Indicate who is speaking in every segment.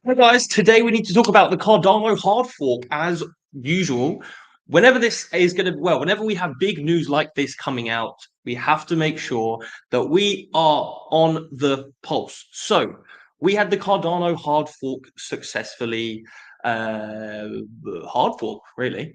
Speaker 1: Hey guys, today we need to talk about the Cardano hard fork as usual. Whenever this is going to, well, whenever we have big news like this coming out, we have to make sure that we are on the pulse. So we had the Cardano hard fork successfully uh hard fork really.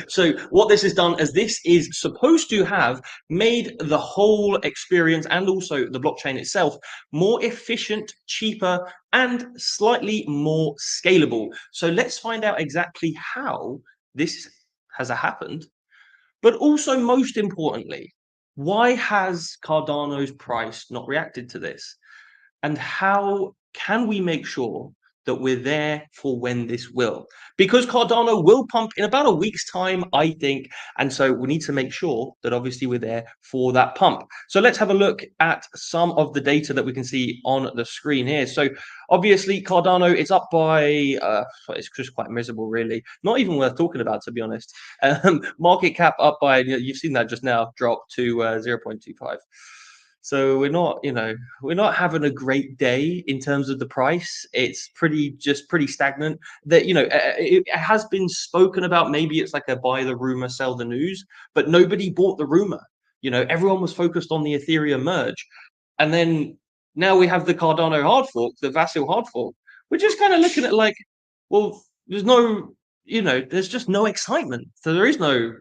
Speaker 1: So what this has done, as this is supposed to have made the whole experience and also the blockchain itself more efficient, cheaper, and slightly more scalable. So let's find out exactly how this has happened, but also most importantly, why has Cardano's price not reacted to this? And how can we make sure that we're there for when this will? Because Cardano will pump in about a week's time, I think. And so we need to make sure that obviously we're there for that pump. So let's have a look at some of the data that we can see on the screen here. So obviously Cardano, it's up by, it's just quite miserable, really. Not even worth talking about, to be honest. Market cap up by, you've seen that just now, drop to 0.25. So we're not having a great day in terms of the price. It's pretty stagnant. That it has been spoken about. Maybe it's like a buy the rumor, sell the news, but nobody bought the rumor. Everyone was focused on the Ethereum merge, and then now we have the Cardano hard fork, the VASIL hard fork. We're just kind of looking at like, well, there's just no excitement. So there is no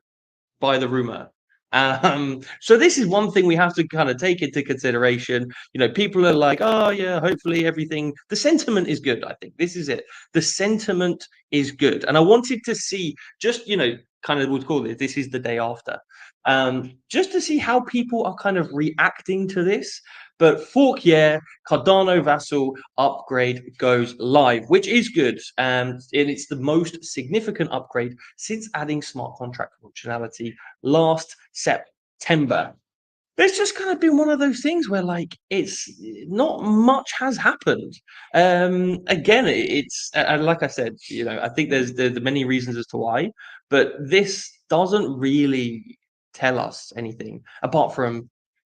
Speaker 1: buy the rumor. So this is one thing we have to kind of take into consideration. People are like, oh yeah, hopefully everything. The sentiment is good. I think this is it. The sentiment is good, and I wanted to see just kind of would call it. This is the day after, just to see how people are kind of reacting to this. But fork, yeah, Cardano Vassal upgrade goes live, which is good. And it's the most significant upgrade since adding smart contract functionality last September. It's just kind of been one of those things where like it's not much has happened. Again, it's and like I said, I think there's the many reasons as to why, but this doesn't really tell us anything apart from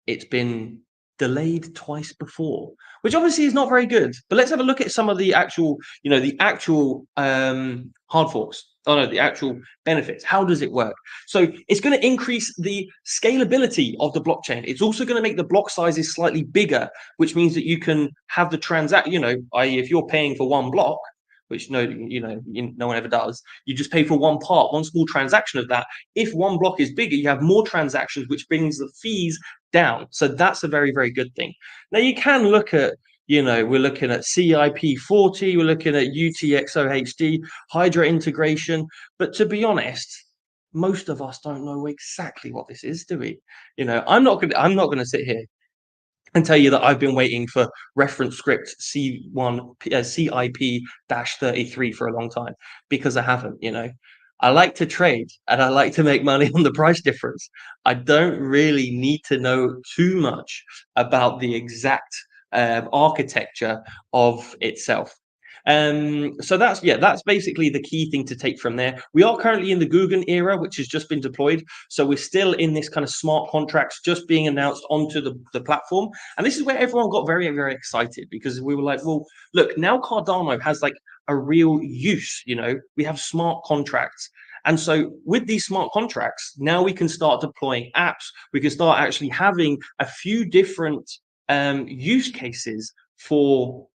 Speaker 1: it's been delayed twice before, which obviously is not very good. But let's have a look at some of the actual, hard forks. Oh no, the actual benefits. How does it work? So it's going to increase the scalability of the blockchain. It's also going to make the block sizes slightly bigger, which means that you can have the i.e., if you're paying for one block, which no one ever does, you just pay for one part, one small transaction of that. If one block is bigger, you have more transactions, which brings the fees down. So that's a very, very good thing. Now you can look at we're looking at CIP40, we're looking at UTXOHD, Hydra integration. But to be honest, most of us don't know exactly what this is, do we? I'm not gonna sit here and tell you that I've been waiting for reference script C1 CIP-33 for a long time, because I haven't. I like to trade and I like to make money on the price difference. I don't really need to know too much about the exact architecture of itself. So that's basically the key thing to take from there. We are currently in the Guggen era, which has just been deployed. So we're still in this kind of smart contracts just being announced onto the platform. And this is where everyone got very, very excited, because we were like, well, look, now Cardano has like a real use. We have smart contracts. And so with these smart contracts, now we can start deploying apps. We can start actually having a few different use cases for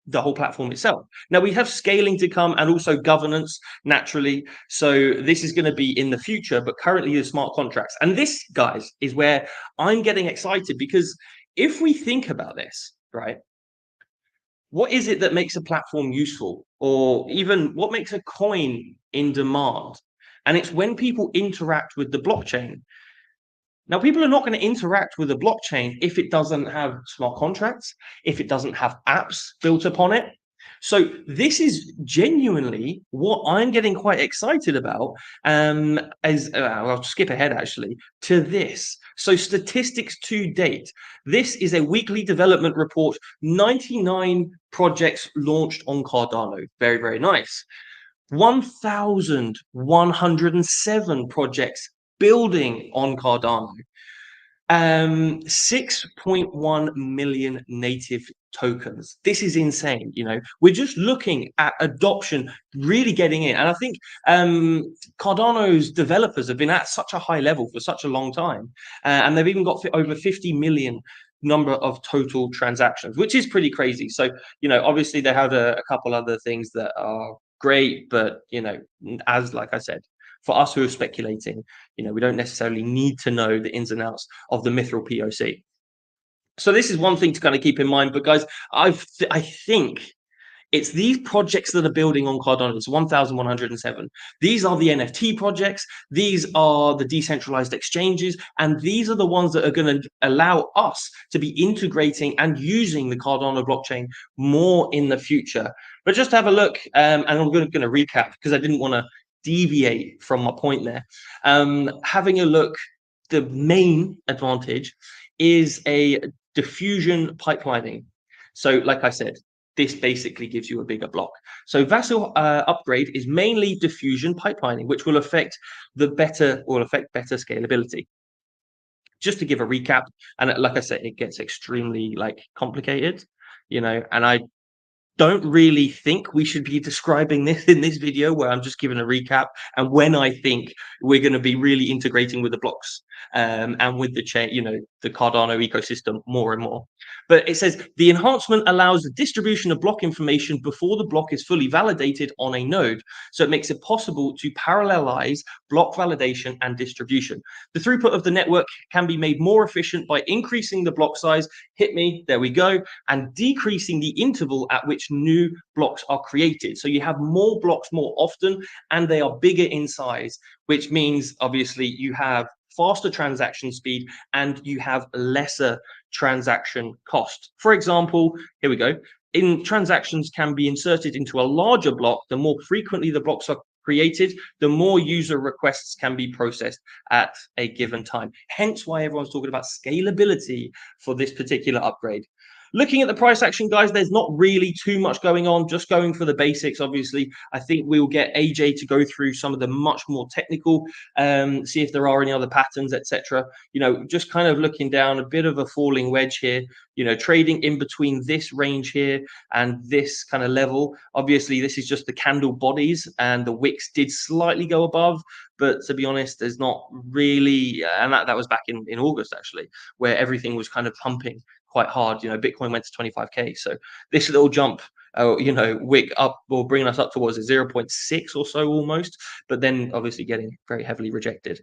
Speaker 1: the whole platform itself. Now we have scaling to come and also governance naturally. So this is going to be in the future, but currently the smart contracts. And this, guys, is where I'm getting excited, because if we think about this, right, what is it that makes a platform useful, or even what makes a coin in demand? And it's when people interact with the blockchain. Now, people are not going to interact with a blockchain if it doesn't have smart contracts, if it doesn't have apps built upon it. So this is genuinely what I'm getting quite excited about. I'll skip ahead actually to this. So statistics to date. This is a weekly development report. 99 projects launched on Cardano. Very, very nice. 1,107 projects building on Cardano. 6.1 million native tokens. This is insane. We're just looking at adoption really getting in. And I think Cardano's developers have been at such a high level for such a long time. And they've even got over 50 million number of total transactions, which is pretty crazy. So, obviously they have a couple other things that are great, but, as like I said, for us who are speculating, we don't necessarily need to know the ins and outs of the Mithril POC. So this is one thing to kind of keep in mind. But guys, I think it's these projects that are building on Cardano. It's 1,107. These are the NFT projects. These are the decentralized exchanges. And these are the ones that are going to allow us to be integrating and using the Cardano blockchain more in the future. But just have a look, and I'm going to recap because I didn't want to deviate from my point there. Having a look, the main advantage is a diffusion pipelining. So like I said, this basically gives you a bigger block. So VASIL upgrade is mainly diffusion pipelining, which will affect better scalability. Just to give a recap, and like I said, it gets extremely complicated, and I don't really think we should be describing this in this video where I'm just giving a recap and when I think we're going to be really integrating with the blocks and with the chain, the Cardano ecosystem more and more. But it says the enhancement allows the distribution of block information before the block is fully validated on a node. So it makes it possible to parallelize block validation and distribution. The throughput of the network can be made more efficient by increasing the block size. Hit me, there we go, and decreasing the interval at which new blocks are created. So you have more blocks more often and they are bigger in size, which means obviously you have faster transaction speed and you have lesser transaction cost. For example, here we go. Transactions can be inserted into a larger block. The more frequently the blocks are created, the more user requests can be processed at a given time. Hence why everyone's talking about scalability for this particular upgrade. Looking at the price action, guys, there's not really too much going on, just going for the basics. Obviously, I think we'll get AJ to go through some of the much more technical, see if there are any other patterns, etc. Just kind of looking down, a bit of a falling wedge here, trading in between this range here and this kind of level. Obviously, this is just the candle bodies and the wicks did slightly go above, but to be honest, there's not really, and that was back in August, actually, where everything was kind of pumping quite hard. Bitcoin went to 25k. So this little jump, wick up or bringing us up towards a 0.6 or so almost, but then obviously getting very heavily rejected.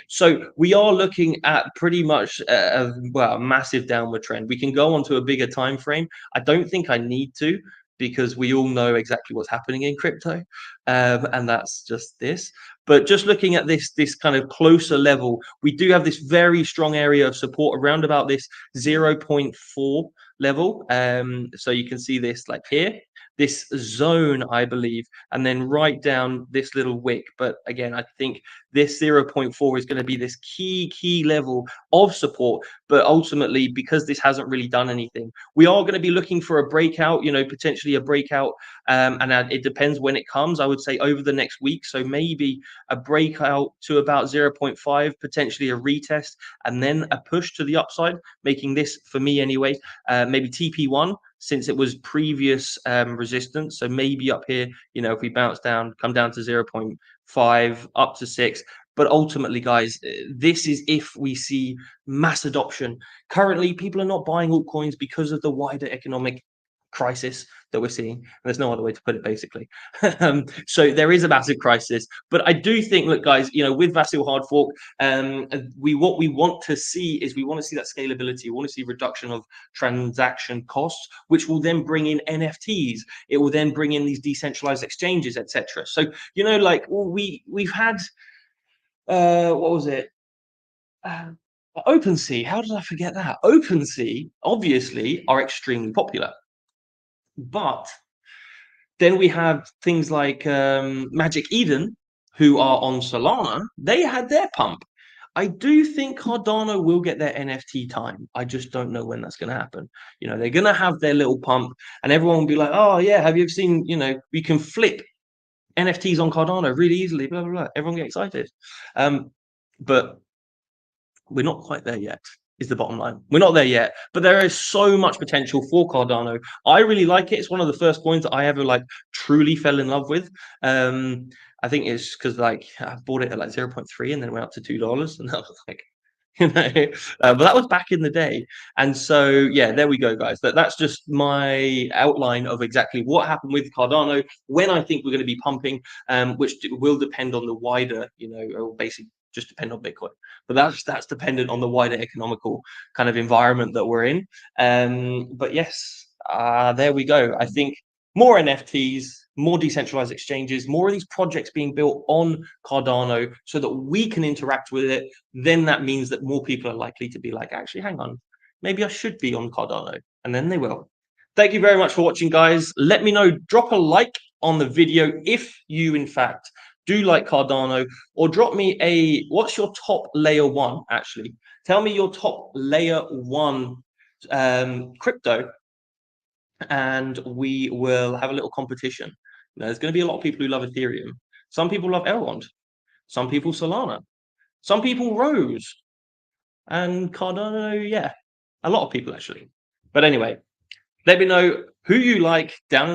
Speaker 1: So we are looking at pretty much a massive downward trend. We can go on to a bigger time frame. I don't think I need to, because we all know exactly what's happening in crypto, and that's just this. But just looking at this kind of closer level, we do have this very strong area of support around about this 0.4 level. So you can see this here, this zone, I believe, and then right down this little wick. But again, I think this 0.4 is going to be this key level of support. But ultimately, because this hasn't really done anything, we are going to be looking for a breakout, potentially a breakout. And it depends when it comes. I would say over the next week. So maybe a breakout to about 0.5, potentially a retest, and then a push to the upside, making this, for me anyway, maybe TP1, since it was previous resistance. So maybe up here, if we bounce down, come down to 0.5, up to 6. But ultimately, guys, this is if we see mass adoption. Currently, people are not buying altcoins because of the wider economic crisis that we're seeing. There's no other way to put it, basically. So there is a massive crisis. But I do think, look, guys, with VASIL hard fork, what we want to see is we want to see that scalability. We want to see reduction of transaction costs, which will then bring in NFTs. It will then bring in these decentralized exchanges, etc. So we've had what was it? OpenSea. How did I forget that? OpenSea obviously are extremely popular. But then we have things like Magic Eden, who are on Solana. They had their pump. I do think Cardano will get their NFT time. I just don't know when that's going to happen. They're going to have their little pump, and everyone will be like, "Oh yeah, have you ever seen? We can flip NFTs on Cardano really easily." Blah blah blah. Everyone get excited, but we're not quite there yet, is the bottom line. We're not there yet, but there is so much potential for Cardano. I really like it. It's one of the first coins that I ever like truly fell in love with. I think it's because like I bought it at like 0.3 and then went up to $2, and I was like, you know, but that was back in the day. And so yeah, there we go, guys. That's just my outline of exactly what happened with Cardano, when I think we're going to be pumping, which will depend on the wider, you know, or basically just depend on Bitcoin. But that's dependent on the wider economical kind of environment that we're in. But yes, there we go. I think more NFTs, more decentralized exchanges, more of these projects being built on Cardano so that we can interact with it. Then that means that more people are likely to be like, actually, hang on, maybe I should be on Cardano. And then they will. Thank you very much for watching, guys. Let me know, drop a like on the video if you, in fact, do like Cardano, or drop me what's your top layer one, actually. Tell me your top layer one crypto, and we will have a little competition. There's going to be a lot of people who love Ethereum. Some people love Elrond. Some people Solana. Some people Rose. And Cardano, yeah. A lot of people, actually. But anyway, let me know who you like down in